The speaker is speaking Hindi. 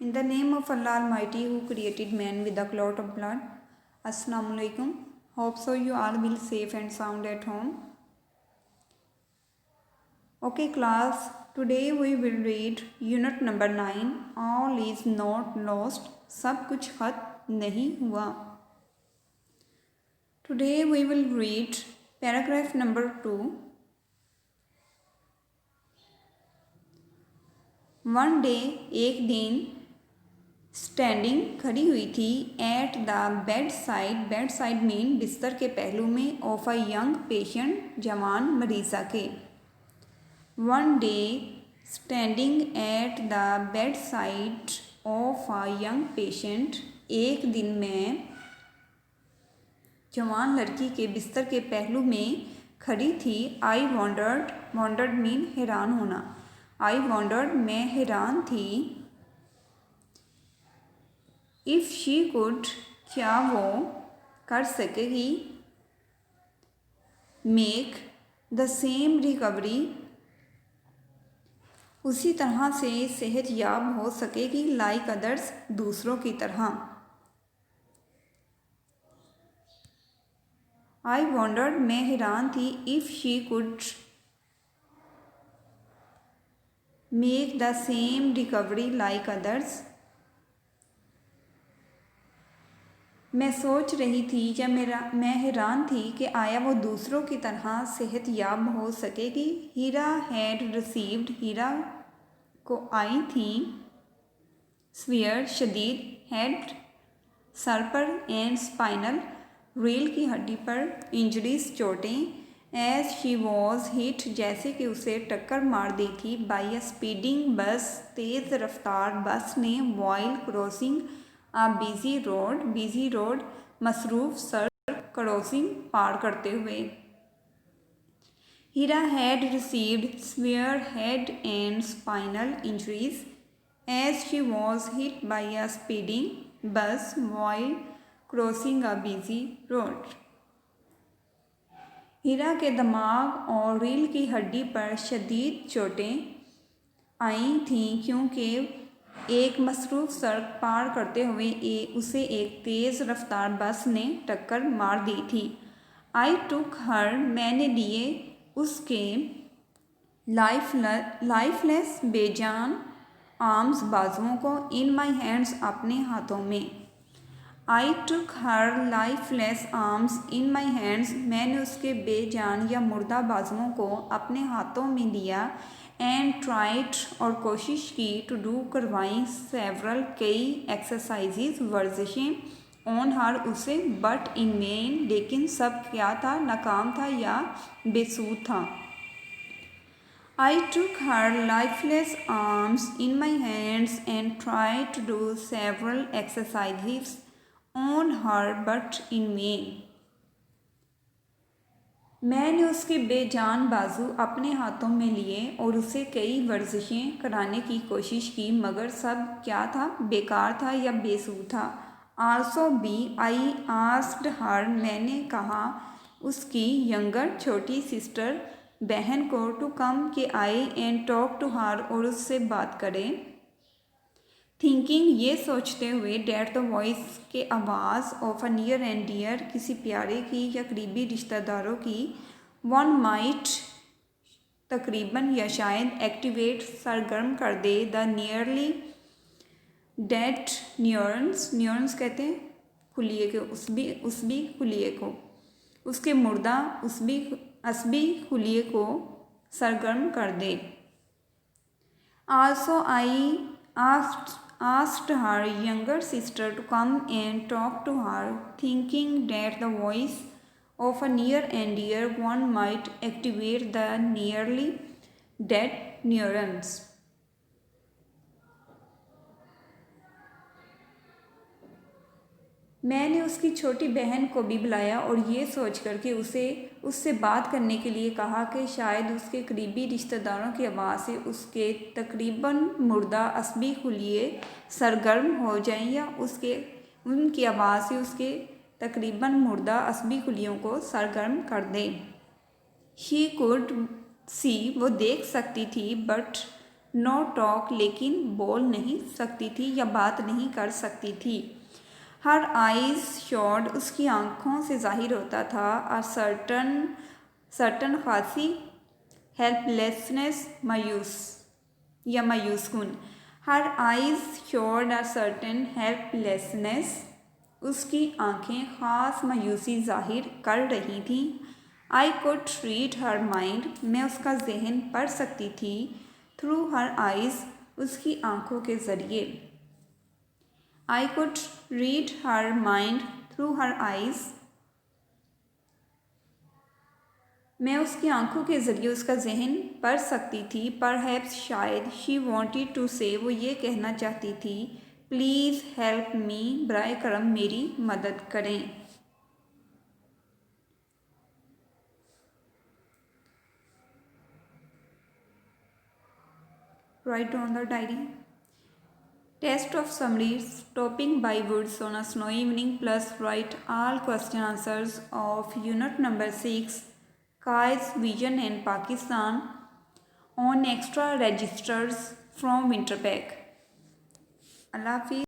In the name of Allah Almighty who created man with a clot of blood. Assalamu alaikum. Hope so you all will safe and sound at home. Okay class, today we will read unit number 9. All is not lost. सब कुछ खत्म नहीं हुआ. Today we will read paragraph number 2. One day, एक दिन स्टैंडिंग खड़ी हुई थी at the bed side mean बिस्तर के पहलू में ऑफ अ यंग पेशेंट जवान मरीज़ा के. One day standing at the bed side of a young patient, एक दिन में जवान लड़की के बिस्तर के पहलू में खड़ी थी. आई वॉन्डर्ड मीन हैरान होना. आई वॉन्डर्ड मैं हैरान थी. इफ़ शी कुड क्या वो कर सकेगी. मेक द सेम रिकवरी उसी तरह से सेहत याब हो सकेगी. लाइक अदर्स दूसरों की तरह. आई वॉन्डर्ड मैं हैरान थी. If she could make the same recovery like others, मैं सोच रही थी या मैं हैरान थी कि आया वो दूसरों की तरह सेहत याब हो सकेगी. हीरा हैड रिसीव्ड, हीरा को आई थी. स्वीयर शदीद, हेड सर पर, एंड स्पाइनल रील की हड्डी पर, इंजरीज चोटें. एज शी वॉज हिट जैसे कि उसे टक्कर मार दी थी. बाई अ स्पीडिंग बस तेज़ रफ्तार बस ने. While crossing a busy road मसरूफ़ सड़क. क्रॉसिंग पार करते हुए. Heera had received severe head and spinal injuries as she was hit by a speeding bus while crossing a busy road. Heera के दिमाग और रील की हड्डी पर शदीद चोटें आई थीं क्योंकि एक मसरूफ़ सड़क पार करते हुए उसे एक तेज़ रफ्तार बस ने टक्कर मार दी थी. आई टुक हर मैंने लिए उसके लाइफलेस बेजान आर्म्स बाजुओं को. इन माई हैंड्स अपने हाथों में. I took her lifeless arms in my hands मैंने उसके बेजान या मुर्दा बाजुओं को अपने हाथों में लिया. एंड ट्राइड और कोशिश की. टू डू करवाई. सेवरल कई. एक्सरसाइजेज वर्जिशें. ऑन हर उसे. बट इन वेन लेकिन सब क्या था, नाकाम था या बेसूद था. I took her lifeless arms in my hands and try to do several exercises on her but in vain. मैंने उसके बेजान बाजू अपने हाथों में लिए और उसे कई वर्जिशें कराने की कोशिश की मगर सब क्या था, बेकार था या बेसूद था. Also be. I asked her मैंने कहा उसकी यंगर छोटी सिस्टर बहन को. टू कम के आए एंड टॉक टू हर और उससे बात करें. थिंकिंग ये सोचते हुए. डैट द वॉइस के आवाज़. Of a near and dear किसी प्यारे की या करीबी रिश्तेदारों की. वन माइट तकरीबन या शायद. एक्टिवेट सरगर्म कर दे. द नियरली डेड न्यूरन्स कहते हैं खुलिए को. उसबी खुलिए को. उसके मुर्दा असबी खुलिए को सरगर्म कर दे. Also I asked her younger sister to come and talk to her, thinking that the voice of a near and dear one might activate the nearly dead neurons. मैंने उसकी छोटी बहन को भी बुलाया और ये सोच कर के उससे बात करने के लिए कहा कि शायद उसके करीबी रिश्तेदारों की आवाज़ से उसके तकरीबन मुर्दा असबी खुलिए सरगर्म हो जाएं या उनकी आवाज़ से उसके तकरीबन मुर्दा असबी खुलियों को सरगर्म कर दें. शी कुड सी वो देख सकती थी. बट नो टॉक, लेकिन बोल नहीं सकती थी या बात नहीं कर सकती थी। हर आइज शोड, उसकी आँखों से जाहिर होता था अ सर्टन खासी हेल्पलेसनेस, मायूस या मायूस कुन। Her eyes showed a certain helplessness, उसकी आँखें ख़ास मायूसी जाहिर कर रही थीं। I could read her mind, मैं उसका जहन पढ़ सकती थी। थ्रू हर आइज़, उसकी आँखों के ज़रिए। I could read her mind through her eyes, मैं उसकी आंखों के ज़रिए उसका जहन पढ़ सकती थी। परहैप्स, शायद, शी वॉन्टेड टू से, वो ये कहना चाहती थी, प्लीज़ हेल्प मी, बराए करम मेरी मदद करें। Write on the diary. Test of summary, stopping by woods on a snowy evening, plus write all question answers of unit number 6 काइज vision in Pakistan on extra registers from Winterpack. अल्लाह हाफिज़।